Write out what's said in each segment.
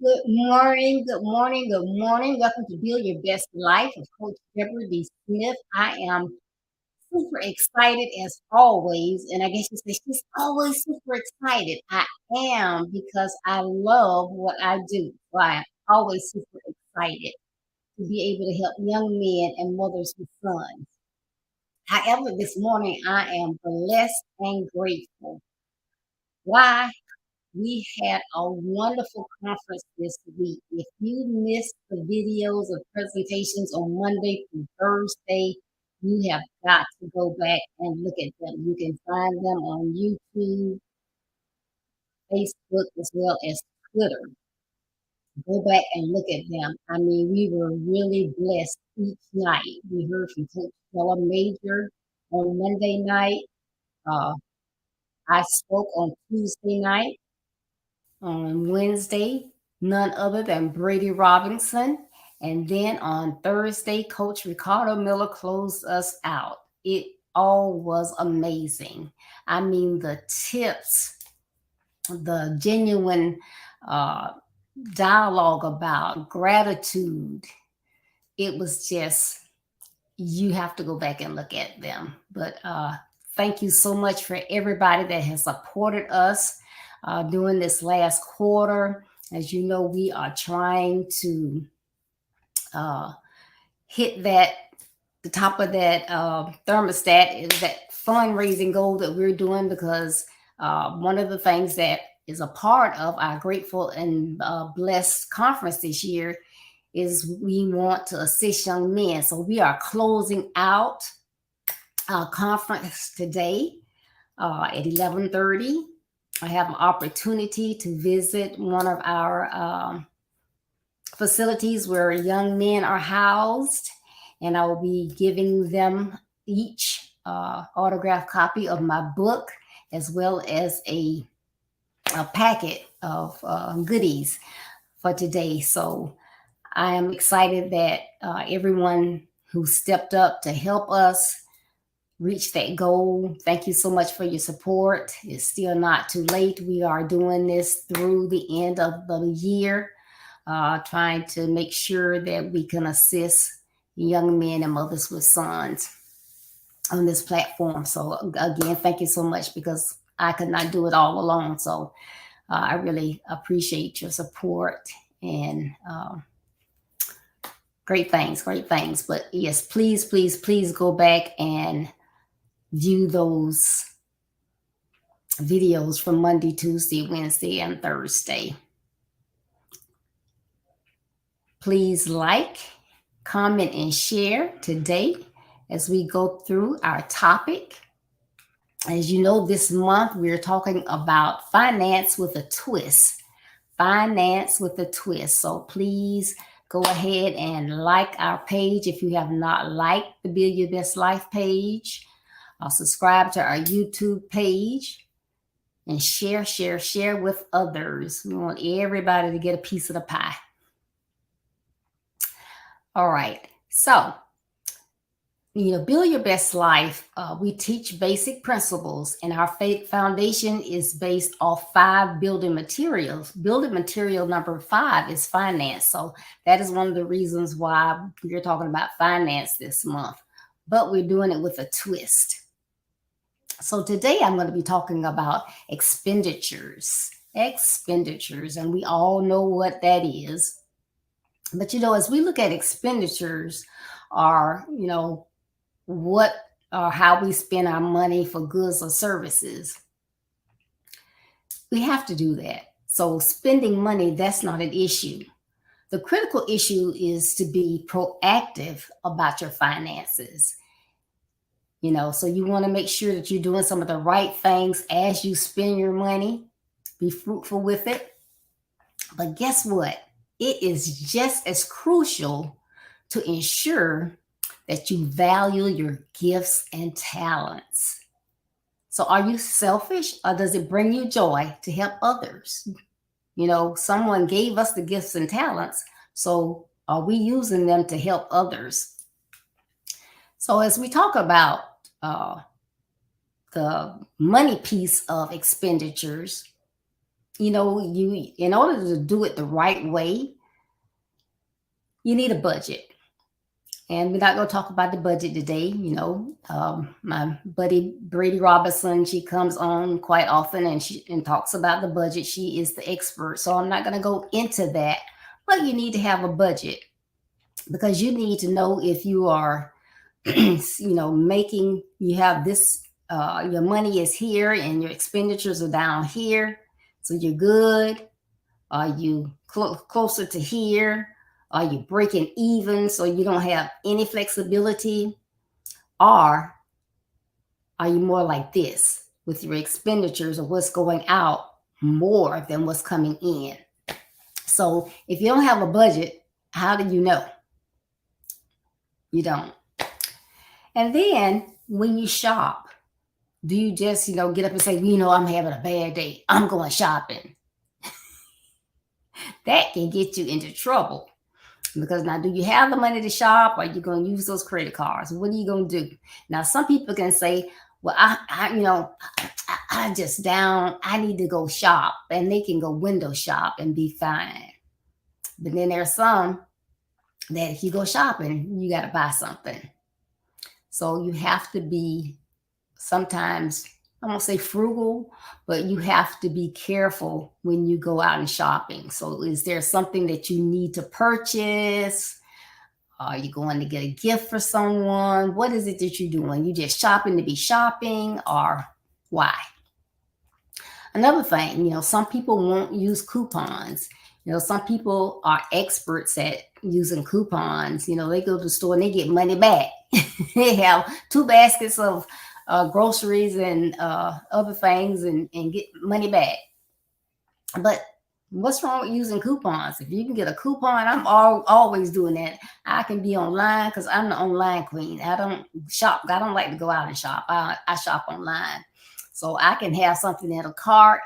Good morning, good morning, good morning. Welcome to Build Your Best Life with Coach Deborah D. Smith. I am super excited as always, and I guess you say she's always super excited. I am because I love what I do. So I am always super excited to be able to help young men and mothers with sons. However, this morning I am blessed and grateful. Why? We had a wonderful conference this week. If you missed the videos of presentations on Monday through Thursday, you have got to go back and look at them. You can find them on YouTube, Facebook, as well as Twitter. Go back and look at them. I mean, we were really blessed each night. We heard from Coach Stella Major on Monday night. Uh, I spoke on Tuesday night. On Wednesday, none other than Brady Robinson. And then on Thursday, Coach Ricardo Miller closed us out. It all was amazing. I mean, the tips, the genuine uh, dialogue about gratitude, it was just, you have to go back and look at them. But thank you so much for everybody that has supported us during this last quarter. As you know, we are trying to uh, hit the top of that thermostat is that fundraising goal that we're doing because one of the things that is a part of our grateful and blessed conference this year is we want to assist young men. So we are closing out our conference today at 11:30. I have an opportunity to visit one of our facilities where young men are housed, and I will be giving them each autographed copy of my book as well as a packet of goodies for today. So I am excited that everyone who stepped up to help us reach that goal. Thank you so much for your support. It's still not too late. We are doing this through the end of the year, trying to make sure that we can assist young men and mothers with sons on this platform. So again, thank you so much because I could not do it all alone. So I really appreciate your support and great things, great things. But yes, please, please, please go back and view those videos from Monday, Tuesday, Wednesday, and Thursday. Please like, comment, and share today as we go through our topic. As you know, this month we're talking about finance with a twist. Finance with a twist. So please go ahead and like our page if you have not liked the Build Your Best Life page. Subscribe to our YouTube page and share with others. We want everybody to get a piece of the pie. All right. So, Build Your Best Life, we teach basic principles, and our foundation is based off 5 building materials. Building material number 5 is finance. So that is one of the reasons why we're talking about finance this month, but we're doing it with a twist. So today I'm going to be talking about expenditures, and we all know what that is. But as we look at expenditures, are what or how we spend our money for goods or services, we have to do that. So spending money, that's not an issue. The critical issue is to be proactive about your finances. So you want to make sure that you're doing some of the right things as you spend your money. Be fruitful with it. But guess what? It is just as crucial to ensure that you value your gifts and talents. So are you selfish, or does it bring you joy to help others? Someone gave us the gifts and talents. So are we using them to help others? So as we talk about the money piece of expenditures, you in order to do it the right way, you need a budget. And we're not going to talk about the budget today. My buddy Brady Robinson, she comes on quite often and she and talks about the budget. She is the expert. So I'm not going to go into that. But you need to have a budget because you need to know if you are, making, you have this, your money is here and your expenditures are down here. So you're good. Are you closer to here? Are you breaking even so you don't have any flexibility? Or are you more like this with your expenditures or what's going out more than what's coming in? So if you don't have a budget, how do you know? You don't. And then when you shop, do you just, get up and say, I'm having a bad day, I'm going shopping? That can get you into trouble. Because now, do you have the money to shop? Or are you going to use those credit cards? What are you going to do? Now, some people can say, well, I just down, I need to go shop. And they can go window shop and be fine. But then there are some that if you go shopping, you got to buy something. So you have to be sometimes, I won't say frugal, but you have to be careful when you go out and shopping. So is there something that you need to purchase? Are you going to get a gift for someone? What is it that you're doing? You just shopping to be shopping, or why? Another thing, some people won't use coupons. Some people are experts at using coupons. They go to the store and they get money back. They have 2 baskets of groceries and other things and get money back. But what's wrong with using coupons? If you can get a coupon, I'm always doing that. I can be online because I'm the online queen. I don't shop. I don't like to go out and shop. I shop online. So I can have something in a cart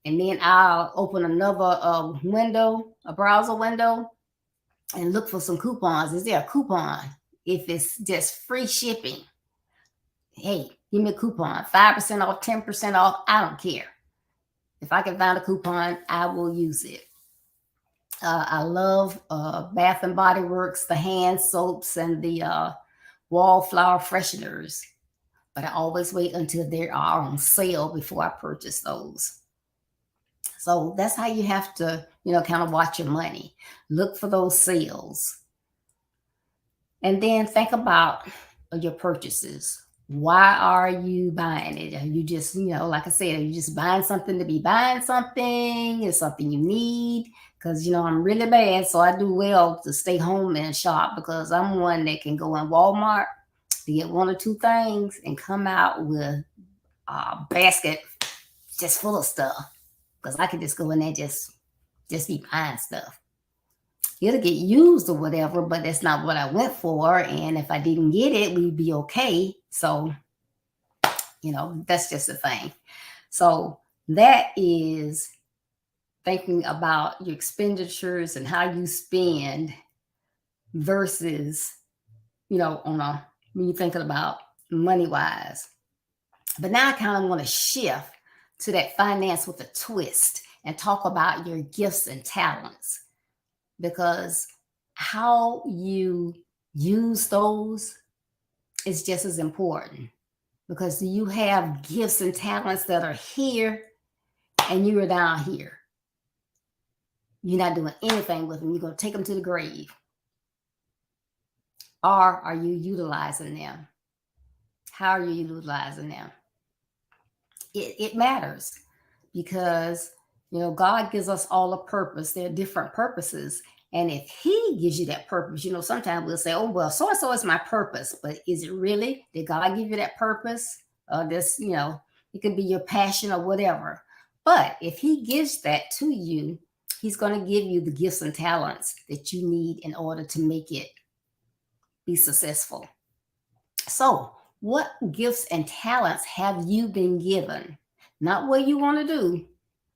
and then I'll open another window, a browser window, and look for some coupons. Is there a coupon? If it's just free shipping, hey, give me a coupon, 5% off, 10% off. I don't care. If I can find a coupon, I will use it. I love Bath and Body Works, the hand soaps and the wallflower fresheners. But I always wait until they are on sale before I purchase those. So that's how you have to, kind of watch your money. Look for those sales. And then think about your purchases. Why are you buying it? Are you just, like I said, are you just buying something to be buying something? Is something you need? Because, I'm really bad. So I do well to stay home and shop because I'm one that can go in Walmart to get 1 or 2 things and come out with a basket just full of stuff. Because I can just go in there just be buying stuff. It'll get used or whatever, but that's not what I went for. And if I didn't get it, we'd be okay. So, that's just the thing. So that is thinking about your expenditures and how you spend versus, when you're thinking about money wise. But now I kind of want to shift to that finance with a twist and talk about your gifts and talents, because how you use those is just as important. Because you have gifts and talents that are here and you are down here. You're not doing anything with them. You're going to take them to the grave. Or are you utilizing them? How are you utilizing them? It matters because, God gives us all a purpose. There are different purposes. And if he gives you that purpose, sometimes we'll say, oh, well, so-and-so is my purpose. But is it really? Did God give you that purpose? It could be your passion or whatever. But if he gives that to you, he's going to give you the gifts and talents that you need in order to make it be successful. So what gifts and talents have you been given? Not what you want to do,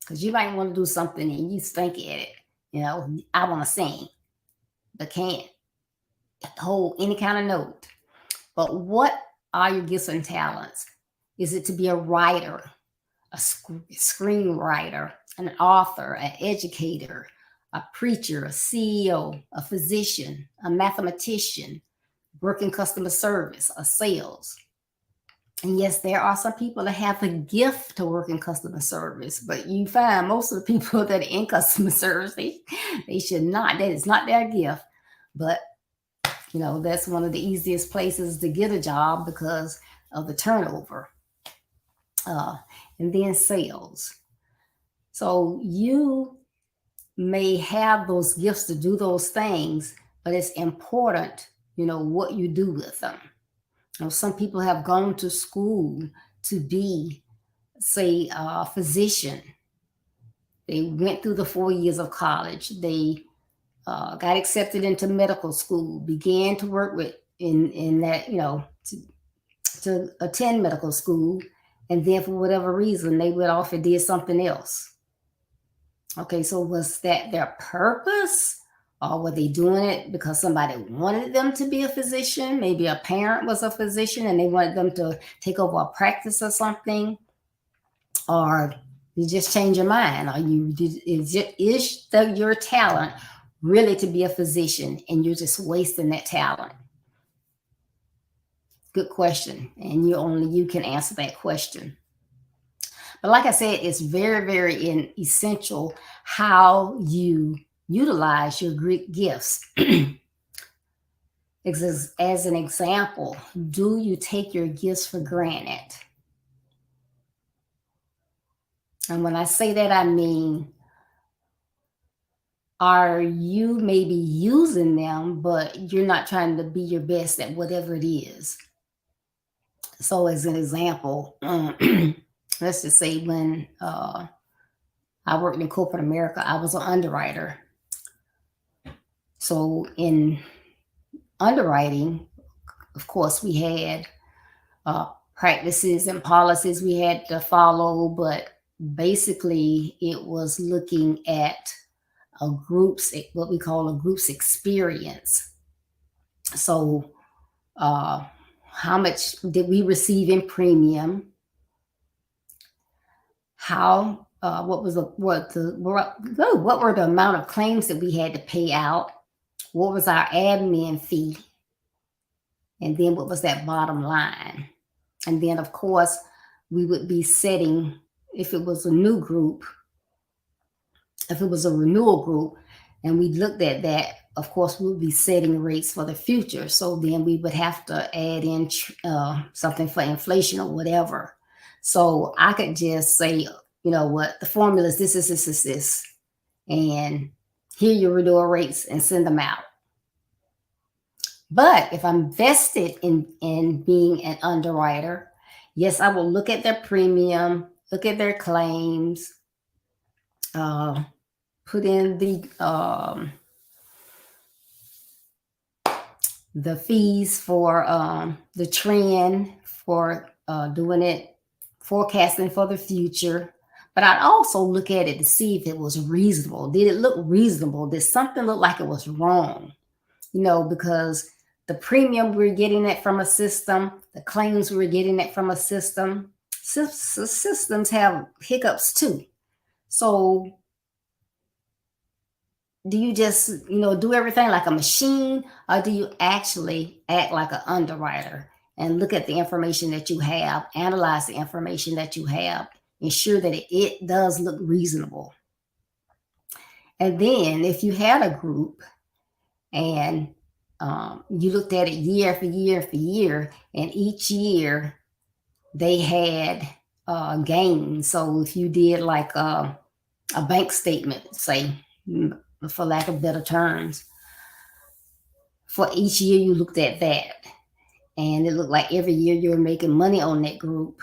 because you might want to do something and you think at it. I want to sing, but can't hold any kind of note. But what are your gifts and talents? Is it to be a writer, a screenwriter, an author, an educator, a preacher, a CEO, a physician, a mathematician, working customer service, a sales. And yes, there are some people that have a gift to work in customer service, but you find most of the people that are in customer service, they should not. That is not their gift. But that's one of the easiest places to get a job because of the turnover. And then sales. So you may have those gifts to do those things, but it's important, what you do with them. Some people have gone to school to be, say, a physician. They went through the 4 years of college. They got accepted into medical school, began to work in that, to attend medical school. And then for whatever reason, they went off and did something else. Okay, so was that their purpose? Or were they doing it because somebody wanted them to be a physician? Maybe a parent was a physician and they wanted them to take over a practice or something. Or you just change your mind. Or is your talent really to be a physician and you're just wasting that talent? Good question. And you can answer that question. But like I said, it's very, very essential how you utilize your Greek gifts. As an example, do you take your gifts for granted? And when I say that, I mean, are you maybe using them, but you're not trying to be your best at whatever it is? So as an example, let's just say when I worked in corporate America, I was an underwriter. So in underwriting, of course, we had practices and policies we had to follow, but basically it was looking at what we call a group's experience. So how much did we receive in premium? What were the amount of claims that we had to pay out? What was our admin fee? And then what was that bottom line? And then, of course, we would be setting, if it was a new group, if it was a renewal group, and we looked at that, of course, we would be setting rates for the future. So then we would have to add in something for inflation or whatever. So I could just say, what, the formula is this. And here are your renewal rates and send them out. But if I'm vested in being an underwriter, yes, I will look at their premium, look at their claims, put in the fees for the trend for doing it, forecasting for the future. But I'd also look at it to see if it was reasonable. Did it look reasonable? Did something look like it was wrong? Because the premium we're getting it from a system, the claims we're getting it from a system. Systems have hiccups too. So do you just, do everything like a machine, or do you actually act like an underwriter and look at the information that you have, analyze the information that you have, ensure that it does look reasonable? And then if you had a group and you looked at it year after year after year, and each year they had gains. So if you did like a bank statement, say, for lack of better terms, for each year you looked at that, and it looked like every year you were making money on that group.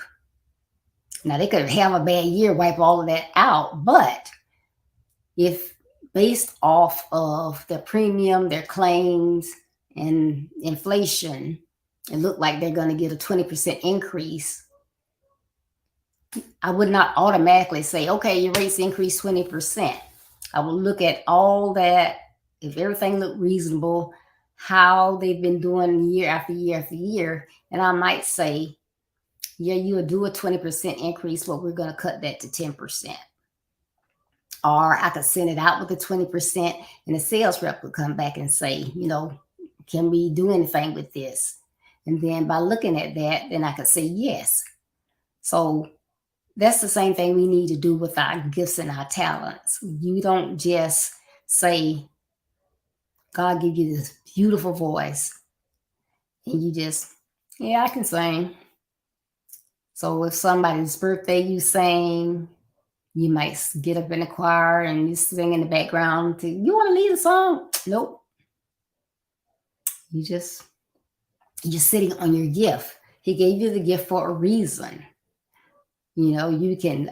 Now they could have a bad year, wipe all of that out, but if based off of their premium, their claims, and inflation, it looked like they're going to get a 20% increase, I would not automatically say, okay, your rates increased 20%. I will look at all that, if everything looked reasonable, how they've been doing year after year after year, and I might say, yeah, you would do a 20% increase, but we're going to cut that to 10%. Or I could send it out with the 20%, and the sales rep would come back and say, can we do anything with this? And then by looking at that, then I could say yes. So that's the same thing we need to do with our gifts and our talents. You don't just say, God give you this beautiful voice, and you just, yeah, I can sing. So if somebody's birthday you sing, you might get up in the choir and you sing in the background. You want to lead a song? Nope. You just you're sitting on your gift. He gave you the gift for a reason. You can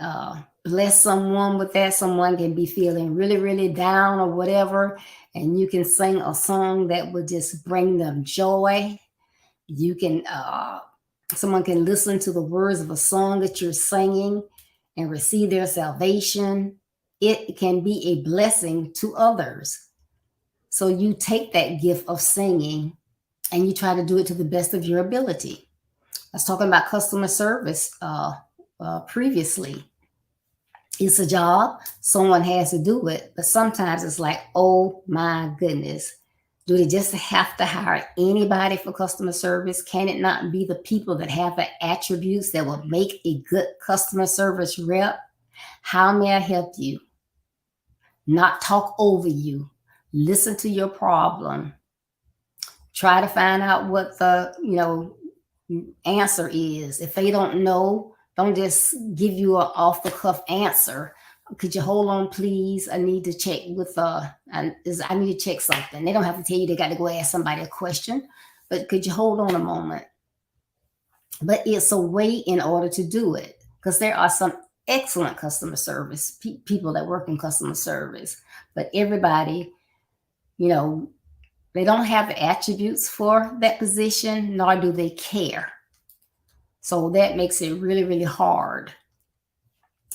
bless someone with that. Someone can be feeling really, really down or whatever, and you can sing a song that would just bring them joy. You can, someone can listen to the words of a song that you're singing and receive their salvation. It can be a blessing to others. So you take that gift of singing and you try to do it to the best of your ability. I was talking about customer service previously. It's a job. Someone has to do it. But sometimes it's like, oh my goodness. Do they just have to hire anybody for customer service? Can it not be the people that have the attributes that will make a good customer service rep? How may I help you? Not talk over you. Listen to your problem. Try to find out what the, answer is. If they don't know, don't just give you an off the cuff answer. Could you hold on, please? I need to check with I need to check something. They don't have to tell you they got to go ask somebody a question, but could you hold on a moment? But it's a way in order to do it, because there are some excellent customer service people that work in customer service, but everybody, they don't have the attributes for that position, nor do they care. So that makes it really, really hard.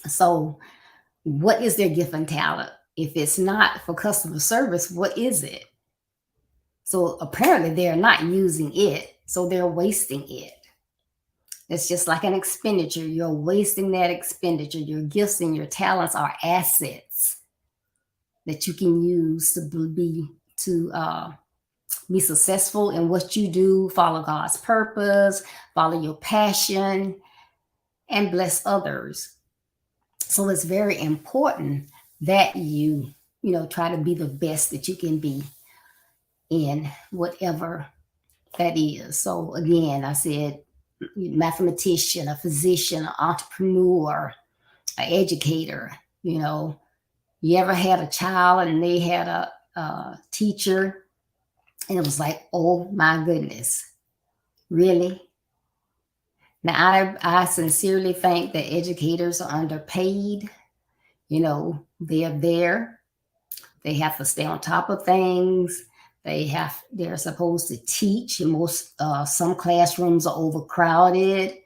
So what is their gift and talent? If it's not for customer service, what is it? So apparently they're not using it, so they're wasting it. It's just like an expenditure. You're wasting that expenditure. Your gifts and your talents are assets that you can use to be successful in what you do, follow God's purpose, follow your passion, and bless others. So it's very important that you try to be the best that you can be in whatever that is. So again, I said mathematician, a physician, an entrepreneur, an educator. You ever had a child and they had a teacher and it was like, oh my goodness, really? Now, I sincerely think that educators are underpaid. They're there. They have to stay on top of things. They're supposed to teach. And some classrooms are overcrowded.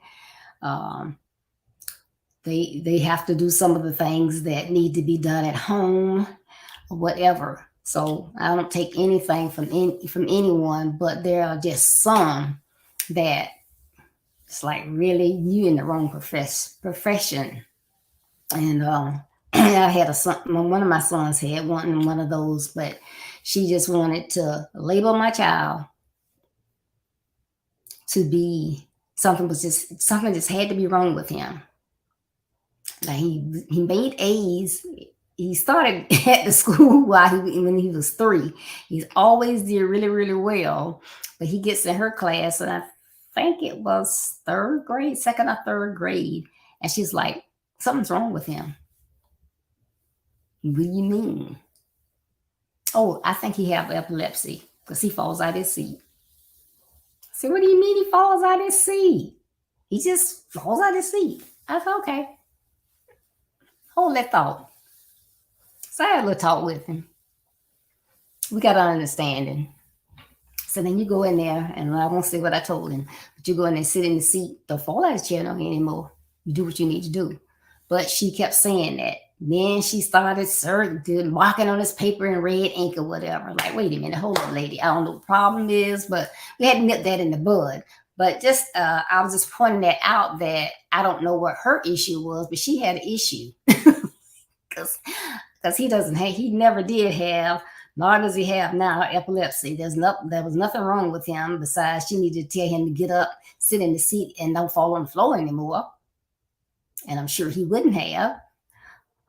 They have to do some of the things that need to be done at home or whatever. So I don't take anything from anyone, but there are just some that it's like, really, you in the wrong profession. And I had one of my sons had one of those, but she just wanted to label my child to be something just had to be wrong with him. Now he made A's. He started at the school when he was 3. He's always did really, really well, but he gets in her class, and I think it was 3rd grade, 2nd or 3rd grade, and she's like, something's wrong with him. What do you mean? Oh, I think he have epilepsy because he falls out of his seat. I said, what do you mean he falls out of his seat? He just falls out of his seat. I said, okay. Hold that thought. So I had a little talk with him. We got an understanding. So then you go in there, and I won't say what I told him, but you go in there, sit in the seat, don't fall out of the chair no anymore. You do what you need to do. But she kept saying that. Then she started marking on this paper in red ink or whatever. Like, wait a minute, hold on, lady. I don't know what the problem is, but we had to nip that in the bud. But I was just pointing that out, that I don't know what her issue was, but she had an issue. Because because he never did have, nor does he have now, epilepsy. There was nothing wrong with him besides she needed to tell him to get up, sit in the seat, and don't fall on the floor anymore. And I'm sure he wouldn't have.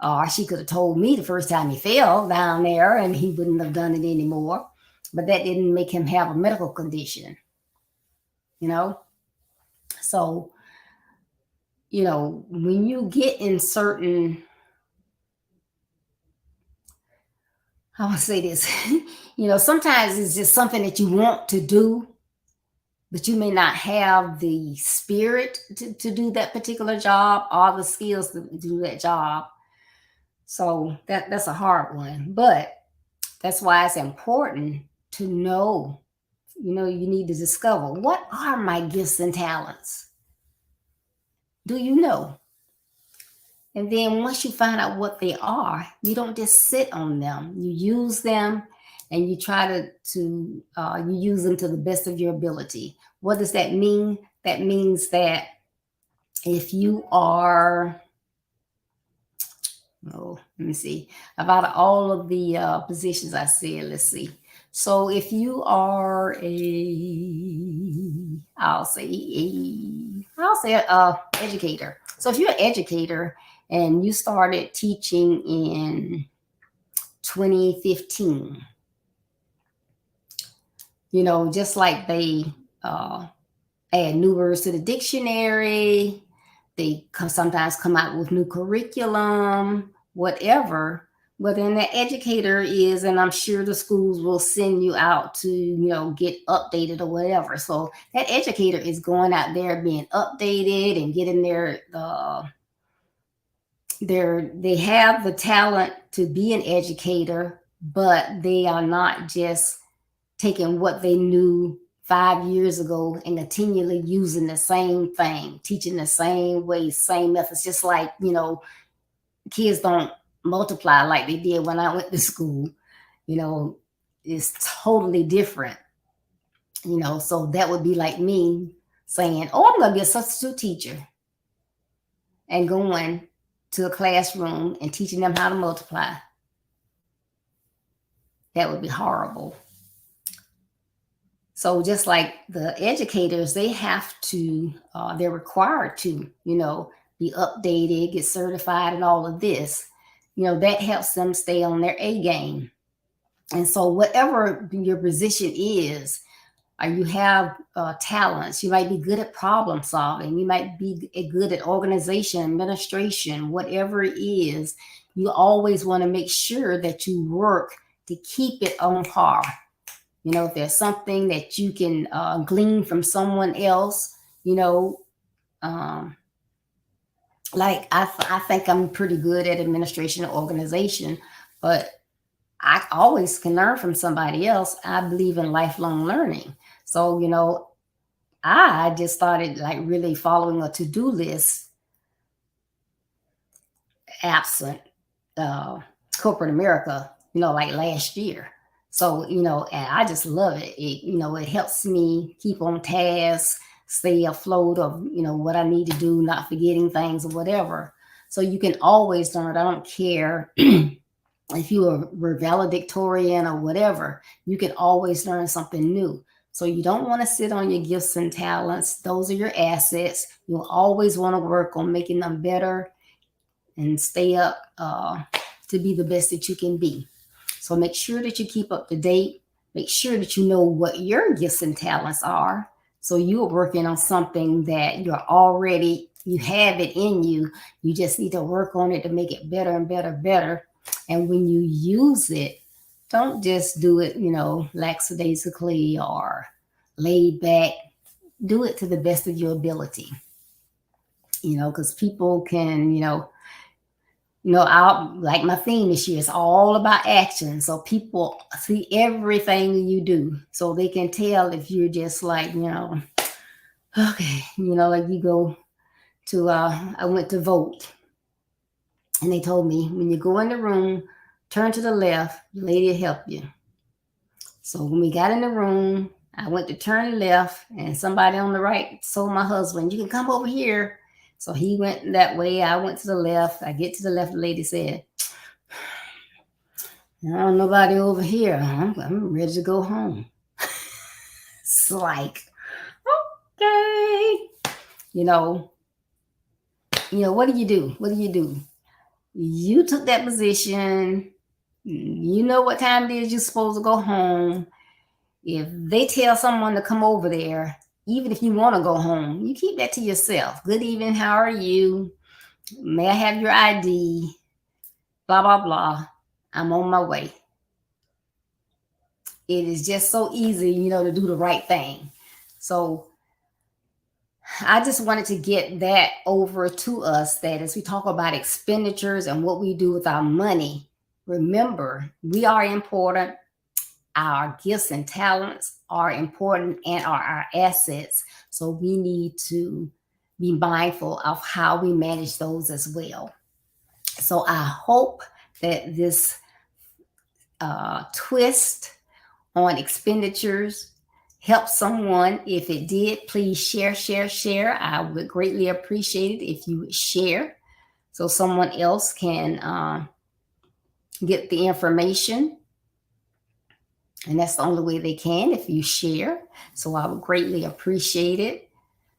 Or she could have told me the first time he fell down there and he wouldn't have done it anymore. But that didn't make him have a medical condition, you know? So, when you get in certain, I want to say this, sometimes it's just something that you want to do, but you may not have the spirit to do that particular job or the skills to do that job. So that's a hard one. But that's why it's important to know, you need to discover, what are my gifts and talents? Do you know? And then once you find out what they are, you don't just sit on them. You use them, and you try you use them to the best of your ability. What does that mean? That means that if you are, let me see, about all of the positions I said, let's see. So if you are I'll say a educator. So if you're an educator and you started teaching in 2015, just like they add new words to the dictionary, they sometimes come out with new curriculum, whatever. But then the educator is, and I'm sure the schools will send you out to, get updated or whatever. So that educator is going out there being updated and getting they have the talent to be an educator, but they are not just taking what they knew 5 years ago and continually using the same thing, teaching the same way, same methods. Just like, kids don't multiply like they did when I went to school. It's totally different. So that would be like me saying, oh, I'm going to be a substitute teacher, and going to a classroom and teaching them how to multiply. That would be horrible. So just like the educators, they have to, they're required to, be updated, get certified, and all of this. That helps them stay on their A game. And so whatever your position is, or you have talents, you might be good at problem solving, you might be good at organization, administration, whatever it is, you always want to make sure that you work to keep it on par. If there's something that you can glean from someone else, like I think I'm pretty good at administration and organization, but I always can learn from somebody else. I believe in lifelong learning. So, I just started like really following a to-do list absent corporate America, like last year. So, and I just love it. It helps me keep on task, stay afloat of, what I need to do, not forgetting things or whatever. So you can always learn. I don't care if you were valedictorian or whatever, you can always learn something new. So you don't want to sit on your gifts and talents. Those are your assets. You'll always want to work on making them better and stay up to be the best that you can be. So make sure that you keep up to date. Make sure that you know what your gifts and talents are. So you're working on something that you have it in you. You just need to work on it to make it better and better, better. And when you use it, don't just do it, lackadaisically or laid back. Do it to the best of your ability. Because people can, like my theme this year is all about action. So people see everything you do. So they can tell if you're just like, okay, like you go to, I went to vote. And they told me, when you go in the room, turn to the left, the lady will help you. So when we got in the room, I went to turn left, and somebody on the right told my husband, you can come over here. So he went that way. I went to the left. I get to the left. The lady said, Nobody over here. I'm ready to go home. It's like, okay. You know, what do you do? What do you do? You took that position. You know what time it is you're supposed to go home. If they tell someone to come over there, even if you want to go home, you keep that to yourself. Good evening, how are you? May I have your ID? Blah, blah, blah. I'm on my way. It is just so easy, to do the right thing. So I just wanted to get that over to us, that as we talk about expenditures and what we do with our money, remember, we are important. Our gifts and talents are important and are our assets. So we need to be mindful of how we manage those as well. So I hope that this twist on expenditures help someone. If it did, please share, share, share. I would greatly appreciate it if you would share so someone else can get the information. And that's the only way they can, if you share. So I would greatly appreciate it.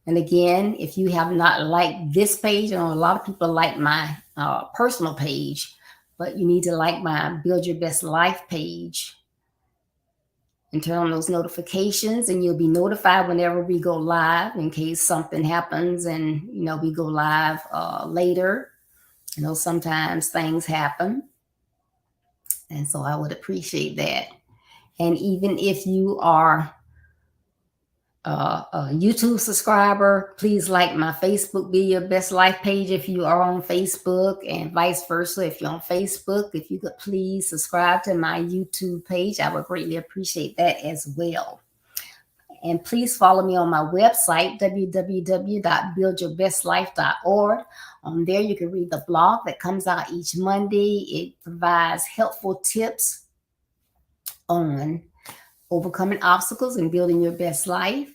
And again, if you have not liked this page, I know a lot of people like my personal page, but you need to like my Build Your Best Life page and turn on those notifications, and you'll be notified whenever we go live, in case something happens and we go live later. Sometimes things happen, and so I would appreciate that. And even if you are a YouTube subscriber, please like my Facebook Be Your Best Life page if you are on Facebook, and vice versa. If you're on Facebook, if you could please subscribe to my YouTube page, I would greatly appreciate that as well. And please follow me on my website, www.buildyourbestlife.org. On there, you can read the blog that comes out each Monday. It provides helpful tips on overcoming obstacles and building your best life.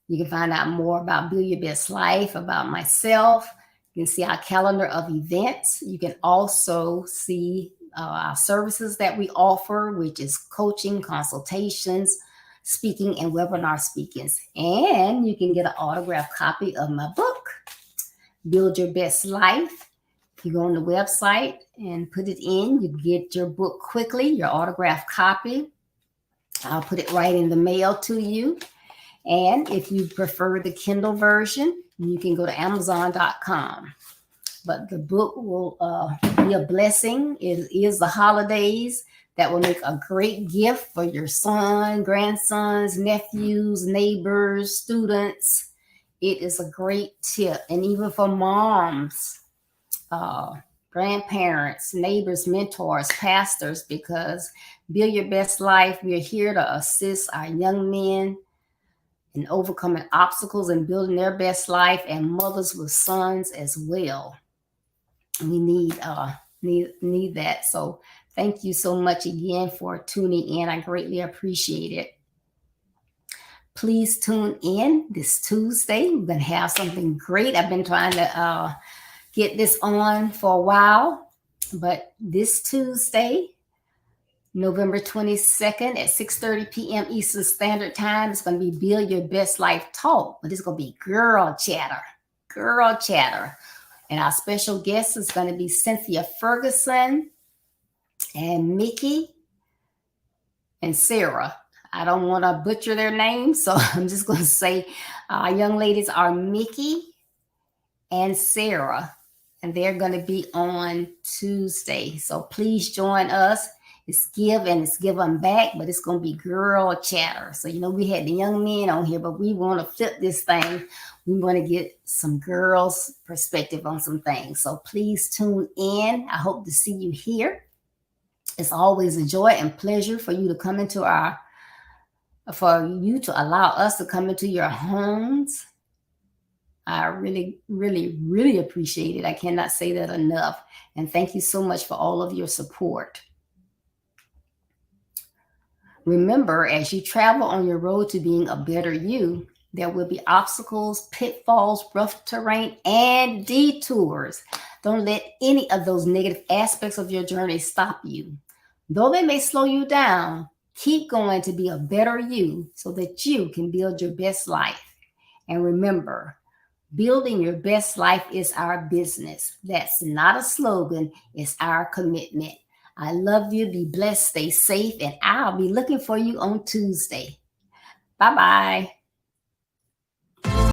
You can find out more about Build Your Best Life, about myself. You can see our calendar of events. You can also see our services that we offer, which is coaching, consultations, speaking, and webinar speakings. And you can get an autographed copy of my book, Build Your Best Life. If you go on the website and put it in, you get your book quickly, your autographed copy. I'll put it right in the mail to you. And if you prefer the Kindle version, you can go to Amazon.com. But the book will be a blessing. It is the holidays. That will make a great gift for your son, grandsons, nephews, neighbors, students. It is a great tip. And even for moms, grandparents, neighbors, mentors, pastors, because Build Your Best Life, we are here to assist our young men in overcoming obstacles and building their best life, and mothers with sons as well. We need that. So thank you so much again for tuning in. I greatly appreciate it. Please tune in this Tuesday. We're going to have something great. I've been trying to get this on for a while, but this Tuesday, November 22nd at 6:30 p.m. Eastern Standard Time, it's going to be Build Your Best Life Talk, but it's going to be girl chatter. And our special guest is going to be Cynthia Ferguson and Mickey and Sarah. I don't want to butcher their names, so I'm just going to say our young ladies are Mickey and Sarah, and they're going to be on Tuesday. So please join us. It's give and it's give them back, but it's going to be girl chatter. So, we had the young men on here, but we want to flip this thing. We want to get some girls' perspective on some things. So please tune in. I hope to see you here. It's always a joy and pleasure for you to come into for you to allow us to come into your homes. I really, really, really appreciate it. I cannot say that enough. And thank you so much for all of your support. Remember, as you travel on your road to being a better you, there will be obstacles, pitfalls, rough terrain, and detours. Don't let any of those negative aspects of your journey stop you. Though they may slow you down, keep going to be a better you so that you can build your best life. And remember, building your best life is our business. That's not a slogan, it's our commitment. I love you. Be blessed, stay safe, and I'll be looking for you on Tuesday. Bye bye.